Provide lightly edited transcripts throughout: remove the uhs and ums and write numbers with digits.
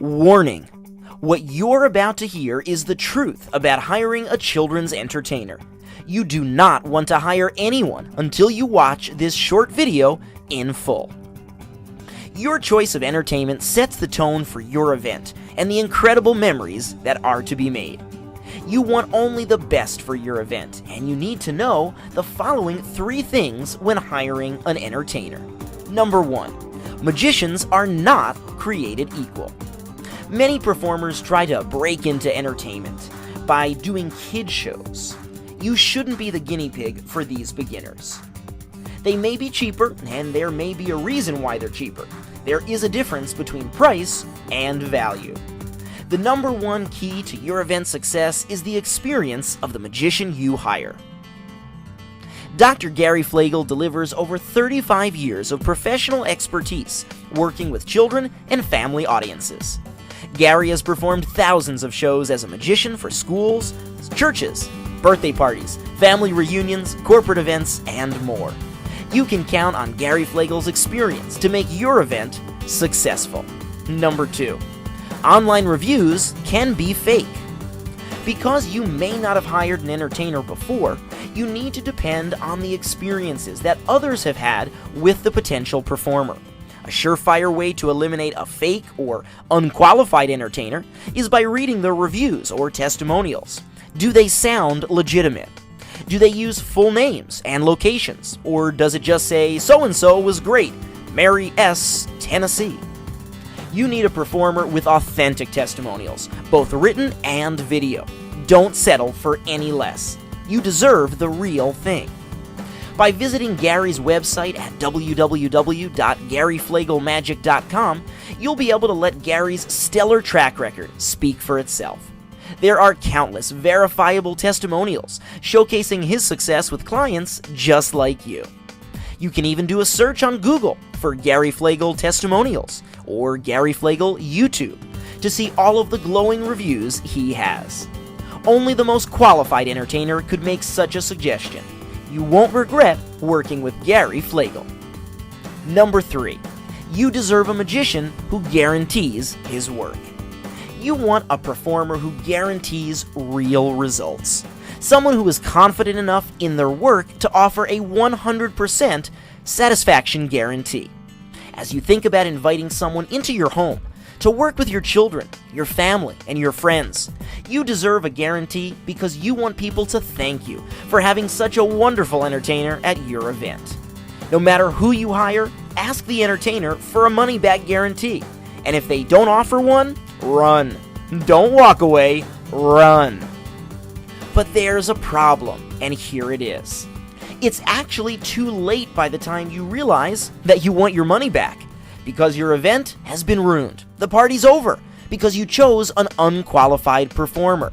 Warning: what you're about to hear is the truth about hiring a children's entertainer. You do not want to hire anyone until you watch this short video in full. Your choice of entertainment sets the tone for your event and the incredible memories that are to be made. You want only the best for your event, and you need to know the following 3 things when hiring an entertainer. Number 1. Magicians are not created equal. Many performers try to break into entertainment by doing kid shows. You shouldn't be the guinea pig for these beginners. They may be cheaper, and there may be a reason why they're cheaper. There is a difference between price and value. The number 1 key to your event success is the experience of the magician you hire. Dr. Gary Flagle delivers over 35 years of professional expertise working with children and family audiences. Gary has performed thousands of shows as a magician for schools, churches, birthday parties, family reunions, corporate events, and more. You can count on Gary Flagle's experience to make your event successful. Number 2. Online reviews can be fake. Because you may not have hired an entertainer before, you need to depend on the experiences that others have had with the potential performer. A surefire way to eliminate a fake or unqualified entertainer is by reading their reviews or testimonials. Do they sound legitimate? Do they use full names and locations? Or does it just say, "So-and-so was great, Mary S., Tennessee"? You need a performer with authentic testimonials, both written and video. Don't settle for any less. You deserve the real thing. By visiting Gary's website at www.garyflaglemagic.com, you'll be able to let Gary's stellar track record speak for itself. There are countless verifiable testimonials showcasing his success with clients just like you. You can even do a search on Google for Gary Flagle testimonials or Gary Flagle YouTube to see all of the glowing reviews he has. Only the most qualified entertainer could make such a suggestion. You won't regret working with Gary Flagle. Number 3. You deserve a magician who guarantees his work. You want a performer who guarantees real results. Someone who is confident enough in their work to offer a 100% satisfaction guarantee. As you think about inviting someone into your home to work with your children, your family, and your friends, you deserve a guarantee because you want people to thank you for having such a wonderful entertainer at your event. No matter who you hire, ask the entertainer for a money-back guarantee. And if they don't offer one, run. Don't walk away, run. But there's a problem, and here it is. It's actually too late by the time you realize that you want your money back, because your event has been ruined. The party's over because you chose an unqualified performer.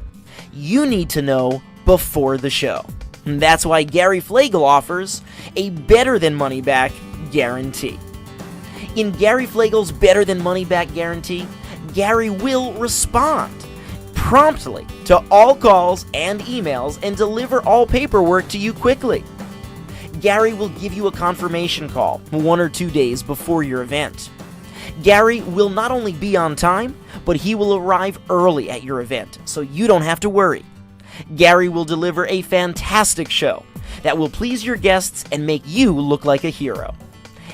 You need to know before the show. And that's why Gary Flagle offers a better than money back guarantee. In Gary Flagle's better than money back guarantee, Gary will respond promptly to all calls and emails and deliver all paperwork to you quickly. Gary will give you a confirmation call 1 or 2 days before your event. Gary will not only be on time, but he will arrive early at your event, so you don't have to worry. Gary will deliver a fantastic show that will please your guests and make you look like a hero.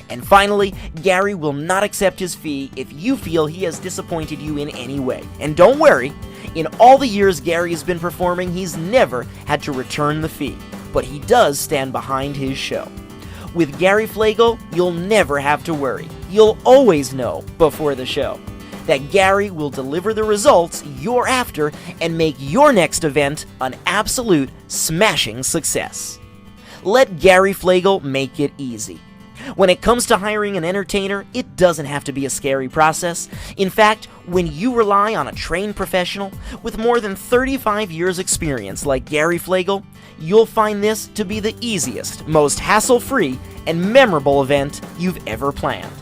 And finally, Gary will not accept his fee if you feel he has disappointed you in any way. And don't worry, in all the years Gary has been performing, he's never had to return the fee, but he does stand behind his show. With Gary Flagle, you'll never have to worry. You'll always know before the show that Gary will deliver the results you're after and make your next event an absolute smashing success. Let Gary Flagle make it easy. When it comes to hiring an entertainer, it doesn't have to be a scary process. In fact, when you rely on a trained professional with more than 35 years experience like Gary Flagle, you'll find this to be the easiest, most hassle-free, and memorable event you've ever planned.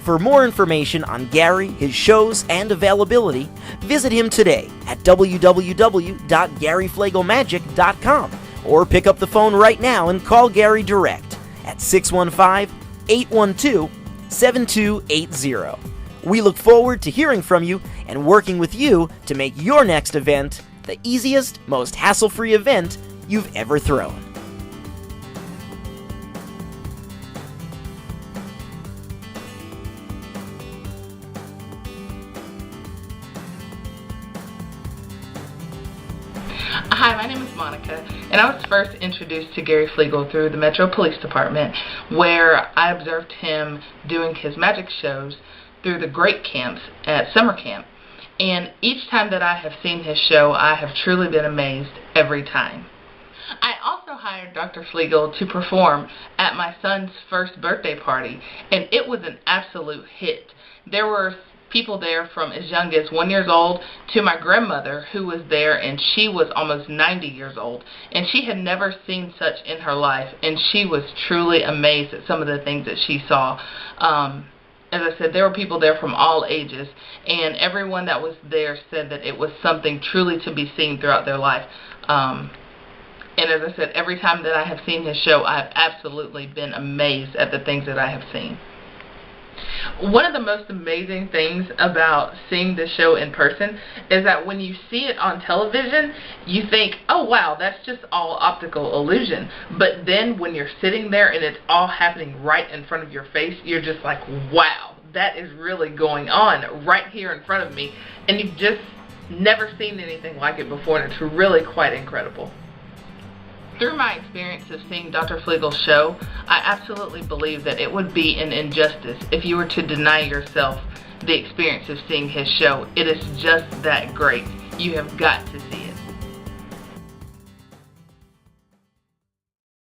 For more information on Gary, his shows, and availability, visit him today at www.garyflaglemagic.com or pick up the phone right now and call Gary direct at 615-812-7280. We look forward to hearing from you and working with you to make your next event the easiest, most hassle-free event you've ever thrown. Hi, my name is Monica, and I was first introduced to Gary Fleegle through the Metro Police Department, where I observed him doing his magic shows through the Great Camps at summer camp. And each time that I have seen his show, I have truly been amazed every time. I also hired Dr. Fleegle to perform at my son's first birthday party, and it was an absolute hit. There were people there from as young as 1 year old to my grandmother, who was there, and she was almost 90 years old, and she had never seen such in her life, and she was truly amazed at some of the things that she saw. As I said, there were people there from all ages, and everyone that was there said that it was something truly to be seen throughout their life. And as I said, every time that I have seen his show, I have absolutely been amazed at the things that I have seen. One of the most amazing things about seeing this show in person is that when you see it on television, you think, oh wow, that's just all optical illusion. But then when you're sitting there and it's all happening right in front of your face, you're just like, wow, that is really going on right here in front of me. And you've just never seen anything like it before, and it's really quite incredible. Through my experience of seeing Dr. Fleegle's show, I absolutely believe that it would be an injustice if you were to deny yourself the experience of seeing his show. It is just that great. You have got to see it.